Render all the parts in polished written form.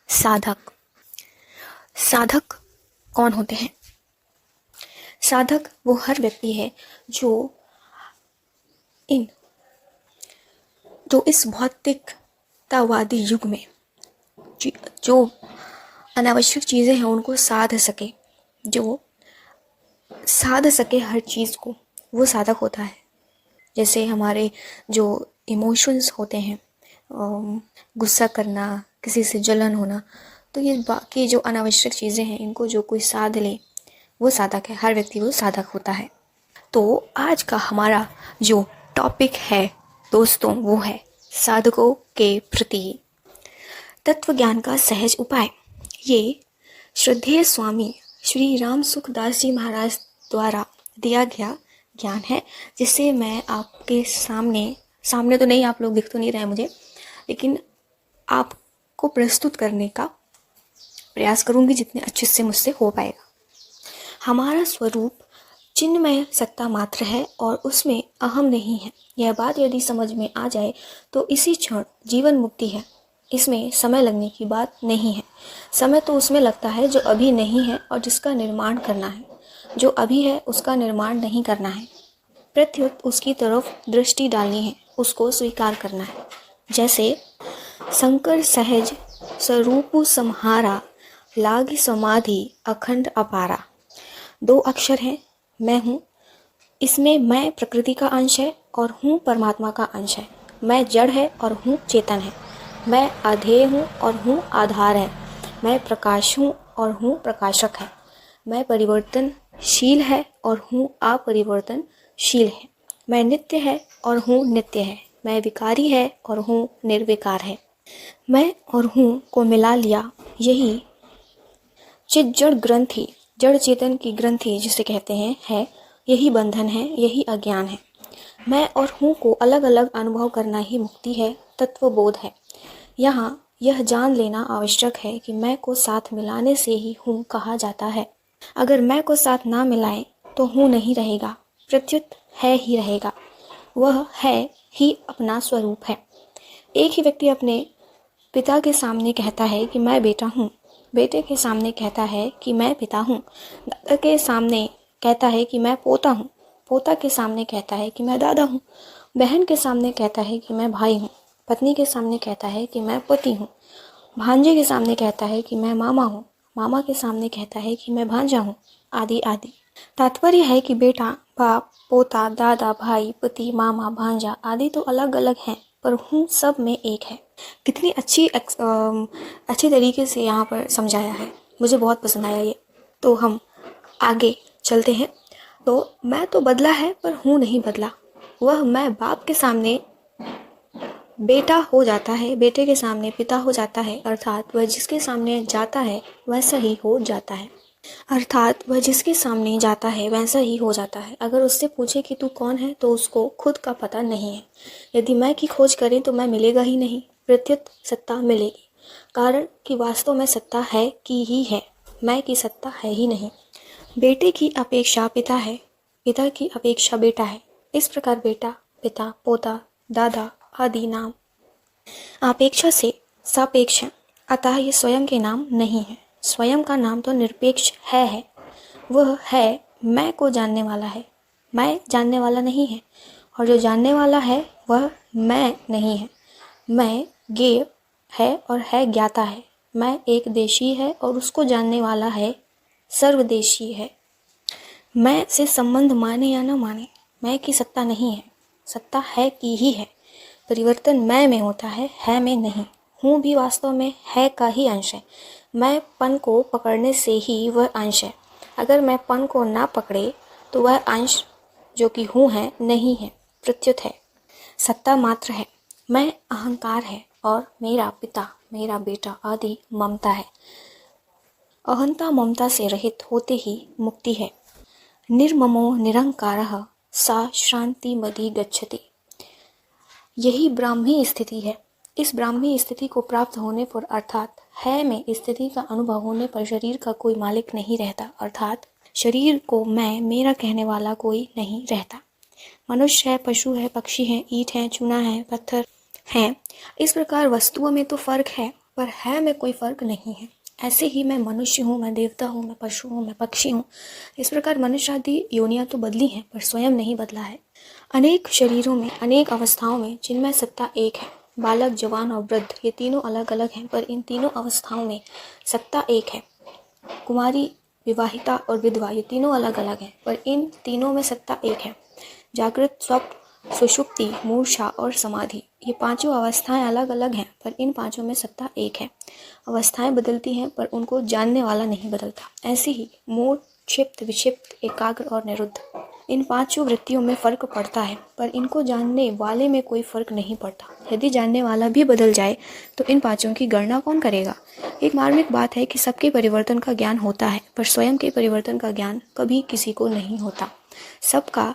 साधक। साधक कौन होते हैं? साधक वो हर व्यक्ति है जो इस भौतिकतावादी युग में जो अनावश्यक चीज़ें हैं उनको साध सके हर चीज़ को, वो साधक होता है। जैसे हमारे जो इमोशंस होते हैं, गुस्सा करना, किसी से जलन होना, तो ये बाकी जो अनावश्यक चीज़ें हैं इनको जो कोई साध ले वो साधक है। हर व्यक्ति वो साधक होता है। तो आज का हमारा जो टॉपिक है दोस्तों वो है साधकों के प्रति तत्व ज्ञान का सहज उपाय। ये श्रद्धेय स्वामी श्री राम सुखदास जी महाराज द्वारा दिया गया ज्ञान है, जिसे मैं आपके सामने तो नहीं, आप लोग दिख तो नहीं रहे मुझे, लेकिन आपको प्रस्तुत करने का प्रयास करूंगी जितने अच्छे से मुझसे हो पाएगा। हमारा स्वरूप चिन्मय सत्ता मात्र है और उसमें अहम नहीं है। यह बात यदि समझ में आ जाए तो इसी क्षण जीवन मुक्ति है। इसमें समय लगने की बात नहीं है। समय तो उसमें लगता है जो अभी नहीं है और जिसका निर्माण करना है। जो अभी है उसका निर्माण नहीं करना है, प्रत्युत उसकी तरफ दृष्टि डालनी है, उसको स्वीकार करना है। जैसे शंकर सहज स्वरूप सम्हारा, लागी समाधि अखंड अपारा। 2 अक्षर हैं, मैं हूँ। इसमें मैं प्रकृति का अंश है और हूँ परमात्मा का अंश है। मैं जड़ है और हूँ चेतन है। मैं अधेय हूँ और हूँ आधार है। मैं प्रकाश हूँ और हूँ प्रकाशक है। मैं परिवर्तनशील है और हूँ अपरिवर्तनशील है। मैं नित्य है और हूँ नित्य है। मैं विकारी है और हूँ निर्विकार है। मैं और हूँ को मिला लिया यही चित जड़ ग्रंथि, जड़ चेतन की ग्रंथि जिसे कहते हैं, है यही बंधन है, यही अज्ञान है। मैं और हूँ को अलग अलग अनुभव करना ही मुक्ति है, तत्वबोध है। यहाँ यह जान लेना आवश्यक है कि मैं को साथ मिलाने से ही हूँ कहा जाता है। अगर मैं को साथ ना मिलाएं तो हूँ नहीं रहेगा, प्रत्युत है ही रहेगा। वह है ही अपना स्वरूप है। एक ही व्यक्ति अपने पिता के सामने कहता है कि मैं बेटा हूँ, बेटे के सामने कहता है कि मैं पिता हूँ, दादा के सामने कहता है कि मैं पोता हूँ, पोता के सामने कहता है कि मैं दादा हूँ, बहन के सामने कहता है कि मैं भाई हूँ, पत्नी के सामने कहता है कि मैं पति हूँ, भांजे के सामने कहता है कि मैं मामा हूँ, मामा के सामने कहता है कि मैं भांजा हूँ, आदि आदि। तात्पर्य है कि बेटा, बाप, पोता, दादा, भाई, पति, मामा, भांजा आदि तो अलग अलग हैं, पर हूँ सब में एक है। कितनी अच्छी तरीके से यहाँ पर समझाया है, मुझे बहुत पसंद आया ये। तो हम आगे चलते हैं। तो मैं तो बदला है पर हूँ नहीं बदला। वह मैं बाप के सामने बेटा हो जाता है, बेटे के सामने पिता हो जाता है, अर्थात वह जिसके सामने जाता है वैसा ही हो जाता है। अगर उससे पूछे कि तू कौन है तो उसको खुद का पता नहीं है। यदि मैं की खोज करें तो मैं मिलेगा ही नहीं, प्रत्युत सत्ता मिलेगी। कारण कि वास्तव में सत्ता है कि ही है, मैं की सत्ता है ही नहीं। बेटे की अपेक्षा पिता है, पिता की अपेक्षा बेटा है। इस प्रकार बेटा, पिता, पोता, दादा आदि नाम अपेक्षा से सापेक्ष है, अतः ये स्वयं के नाम नहीं है। स्वयं का नाम तो निरपेक्ष है। वह है मैं को जानने वाला है, मैं जानने वाला नहीं है, और जो जानने वाला है वह मैं नहीं है। मैं ज्ञेय है और है ज्ञाता है। मैं एक देशी है और उसको जानने वाला है सर्वदेशी है। मैं से संबंध माने या न माने, मैं की सत्ता नहीं है, सत्ता है की ही है। परिवर्तन मैं में होता है में नहीं। हूँ भी वास्तव में है का ही अंश है। मैं पन को पकड़ने से ही वह अंश है। अगर मैं पन को ना पकड़े तो वह अंश जो कि हूँ है नहीं है, प्रत्युत है, सत्ता मात्र है। मैं अहंकार है और मेरा पिता, मेरा बेटा आदि ममता है। अहंता ममता से रहित होते ही मुक्ति है। निर्ममो निरंकारः सा शांति मदि गच्छति। यही ब्राह्मी स्थिति है। इस ब्राह्मी स्थिति को प्राप्त होने पर, अर्थात है में स्थिति का अनुभव होने पर शरीर का कोई मालिक नहीं रहता, अर्थात शरीर को मैं मेरा कहने वाला कोई नहीं रहता। मनुष्य है, पशु है, पक्षी है, ईंट है, चूना है, पत्थर है। इस प्रकार वस्तुओं में तो फर्क है, पर है में कोई फर्क नहीं है। ऐसे ही मैं मनुष्य हूँ, मैं देवता हूँ, मैं पशु हूँ, मैं पक्षी हूँ। इस प्रकार मनुष्य आदि योनियाँ तो बदली हैं पर स्वयं नहीं बदला है। अनेक शरीरों में, अनेक अवस्थाओं में जिनमें सत्ता एक है। बालक, जवान और वृद्ध ये तीनों अलग अलग हैं पर इन तीनों अवस्थाओं में सत्ता एक है। कुमारी, विवाहिता और विधवा ये तीनों अलग अलग हैं पर इन तीनों में सत्ता एक है। जागृत, स्वप्न, सुषुप्ति, मूर्छा और समाधि ये पांचों अवस्थाएं अलग अलग हैं पर इन पांचों में सत्ता एक है। अवस्थाएं बदलती हैं पर उनको जानने वाला नहीं बदलता। ऐसे ही मूढ़, क्षिप्त, विक्षिप्त, एकाग्र और निरुद्ध इन पांचों वृत्तियों में फर्क पड़ता है पर इनको जानने वाले में कोई फर्क नहीं पड़ता। यदि जानने वाला भी बदल जाए तो इन पांचों की गणना कौन करेगा। एक मार्मिक बात है कि सबके परिवर्तन का ज्ञान होता है पर स्वयं के परिवर्तन का ज्ञान कभी किसी को नहीं होता। सबका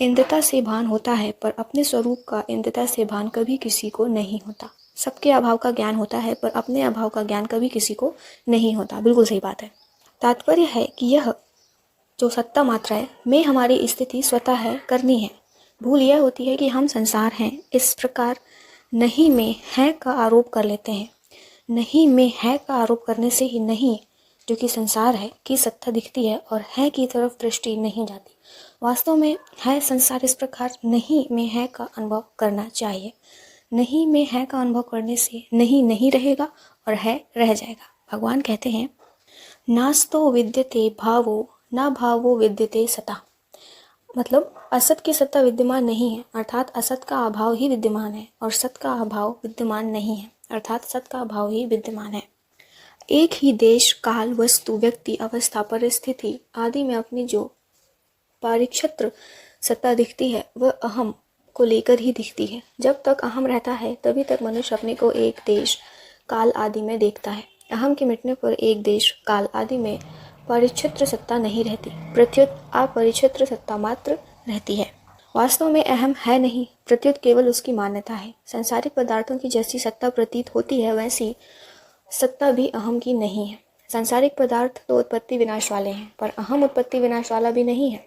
इंद्रता से भान होता है पर अपने स्वरूप का इंद्रता से भान कभी किसी को नहीं होता। सबके अभाव का ज्ञान होता है पर अपने अभाव का ज्ञान कभी किसी को नहीं होता। बिल्कुल सही बात है। तात्पर्य है कि यह जो सत्ता मात्रा है में हमारी स्थिति स्वतः है करनी है। भूल यह होती है कि हम संसार हैं। इस प्रकार नहीं में है का आरोप कर लेते हैं। नहीं में है का आरोप करने से ही नहीं जो कि संसार है की सत्ता दिखती है और है की तरफ दृष्टि नहीं जाती। वास्तव में है संसार। इस प्रकार नहीं में है का अनुभव करना चाहिए। नहीं में है का अनुभव करने से नहीं नहीं रहेगा और है रह जाएगा। भगवान कहते हैं, नास्तो विद्यते भावो ना भावो विद्यते सता। मतलब असत की सत्ता विद्यमान नहीं है अर्थात असत का अभाव ही विद्यमान है और सत का अभाव विद्यमान नहीं है अर्थात सत का अभाव ही विद्यमान है। एक ही देश, काल, वस्तु, व्यक्ति, अवस्था, परिस्थिति आदि में अपनी जो पारिक्षत्र सत्ता दिखती है वह अहम को लेकर ही दिखती है। जब तक अहम रहता है तभी तक मनुष्य अपने को एक देश, काल आदि में देखता है। अहम के मिटने पर एक देश, काल आदि में परिच्छित्र सत्ता नहीं रहती, प्रत्युत अपरिच्छित्र सत्ता मात्र रहती है। वास्तव में अहम है नहीं, प्रत्युत केवल उसकी मान्यता है। सांसारिक पदार्थों की जैसी सत्ता प्रतीत होती है वैसी सत्ता भी अहम की नहीं है। सांसारिक पदार्थ तो उत्पत्ति विनाश वाले हैं पर अहम उत्पत्ति विनाश वाला भी नहीं है।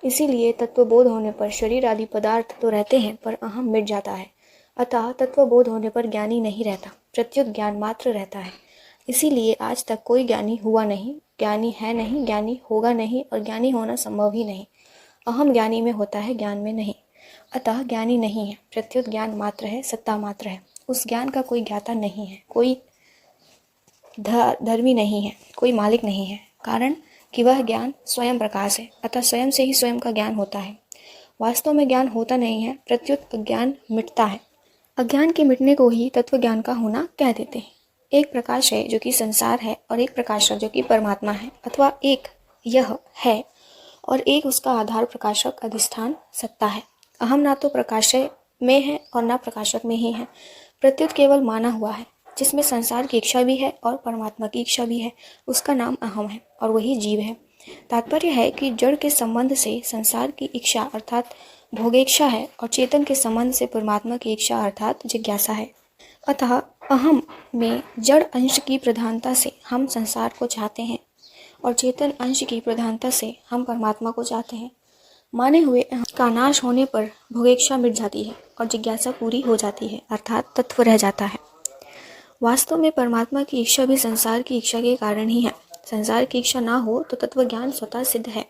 इसीलिए तत्वबोध होने पर शरीर आदि पदार्थ तो रहते हैं पर अहम मिट जाता है। अतः तत्वबोध होने पर ज्ञानी नहीं रहता, प्रत्युत ज्ञान मात्र रहता है। इसीलिए आज तक कोई ज्ञानी हुआ नहीं, ज्ञानी है नहीं, ज्ञानी होगा नहीं और ज्ञानी होना संभव ही नहीं। अहम ज्ञानी में होता है, ज्ञान में नहीं। अतः ज्ञानी नहीं है, प्रत्युत ज्ञान मात्र है, सत्ता मात्र है। उस ज्ञान का कोई ज्ञाता नहीं है, कोई धर्मी नहीं है, कोई मालिक नहीं है। कारण कि वह ज्ञान स्वयं प्रकाश है। अतः स्वयं से ही स्वयं का ज्ञान होता है। वास्तव में ज्ञान होता नहीं है, प्रत्युत अज्ञान मिटता है। अज्ञान के मिटने को ही तत्व ज्ञान का होना कह देते हैं। एक प्रकाश है जो कि संसार है और एक प्रकाशक जो कि परमात्मा है, अथवा एक यह है और एक उसका आधार प्रकाशक अधिष्ठान सत्ता है। अहम ना तो प्रकाशय में है और ना प्रकाशक में ही है, प्रत्युत केवल माना हुआ है। जिसमें संसार की इच्छा भी है और परमात्मा की इच्छा भी है, उसका नाम अहम है और वही जीव है। तात्पर्य है कि जड़ के संबंध से संसार की इच्छा अर्थात भोगेच्छा है और चेतन के संबंध से परमात्मा की इच्छा अर्थात जिज्ञासा है। अतः अहम में जड़ अंश की प्रधानता से हम संसार को चाहते हैं और चेतन अंश की प्रधानता से हम परमात्मा को चाहते हैं। माने हुए अहम का नाश होने पर भोगेच्छा मिट जाती है और जिज्ञासा पूरी हो जाती है अर्थात तत्व रह जाता है। वास्तव में परमात्मा की इच्छा भी संसार की इच्छा के कारण ही है। संसार की इच्छा ना हो तो तत्व ज्ञान स्वतः सिद्ध है।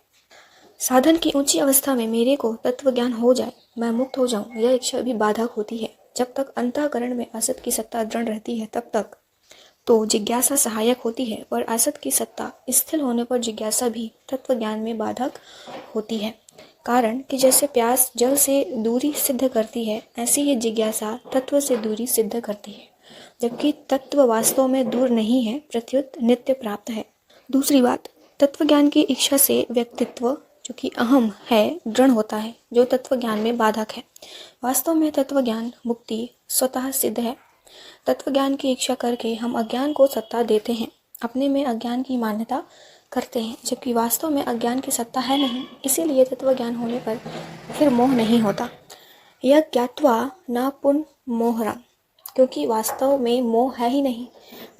साधन की ऊंची अवस्था में मेरे को तत्व ज्ञान हो जाए, मैं मुक्त हो जाऊं, यह इच्छा भी बाधक होती है। जब तक अंतःकरण में असत की सत्ता दृढ़ रहती है तब तक तो जिज्ञासा सहायक होती है, पर असत की सत्ता स्थिर होने पर जिज्ञासा भी तत्व ज्ञान में बाधक होती है। कारण कि जैसे प्यास जल से दूरी सिद्ध करती है, ऐसी ही जिज्ञासा तत्व से दूरी सिद्ध करती है, जबकि तत्व वास्तव में दूर नहीं है, प्रत्युत नित्य प्राप्त है। दूसरी बात, तत्व ज्ञान की इच्छा से व्यक्तित्व जो कि अहम है दृढ़ होता है, जो तत्व ज्ञान में बाधक है। वास्तव में तत्व ज्ञान मुक्ति स्वतः सिद्ध है। तत्व ज्ञान की इच्छा करके हम अज्ञान को सत्ता देते हैं, अपने में अज्ञान की मान्यता करते हैं, जबकि वास्तव में अज्ञान की सत्ता है नहीं। इसीलिए तत्व ज्ञान होने पर फिर मोह नहीं होता। यह ज्ञात्वा न पुन मोहरम, क्योंकि वास्तव में मोह है ही नहीं।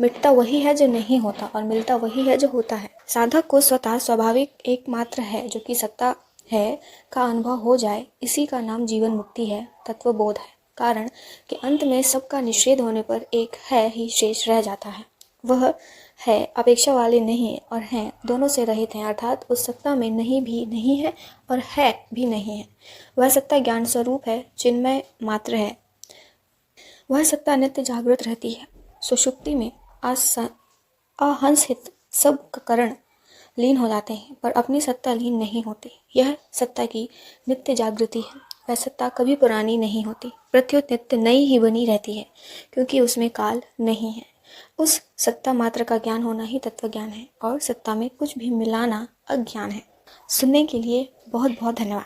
मिटता वही है जो नहीं होता और मिलता वही है जो होता है। साधक को स्वतः स्वाभाविक एकमात्र है जो कि सत्ता है का अनुभव हो जाए, इसी का नाम जीवन मुक्ति है, तत्वबोध है। कारण कि अंत में सबका निषेध होने पर एक है ही शेष रह जाता है। वह है अपेक्षा वाले नहीं और हैं दोनों से रहित हैं, अर्थात उस सत्ता में नहीं भी नहीं है और है भी नहीं है। वह सत्ता ज्ञान स्वरूप है, चिन्मय मात्र है। वह सत्ता नित्य जागृत रहती है। सुषुप्ति में आहंसित सब करण लीन हो जाते हैं पर अपनी सत्ता लीन नहीं होती। यह सत्ता की नित्य जागृति है। वह सत्ता कभी पुरानी नहीं होती, प्रत्युत नित्य नई ही बनी रहती है, क्योंकि उसमें काल नहीं है। उस सत्ता मात्र का ज्ञान होना ही तत्व ज्ञान है और सत्ता में कुछ भी मिलाना अज्ञान है। सुनने के लिए बहुत बहुत धन्यवाद।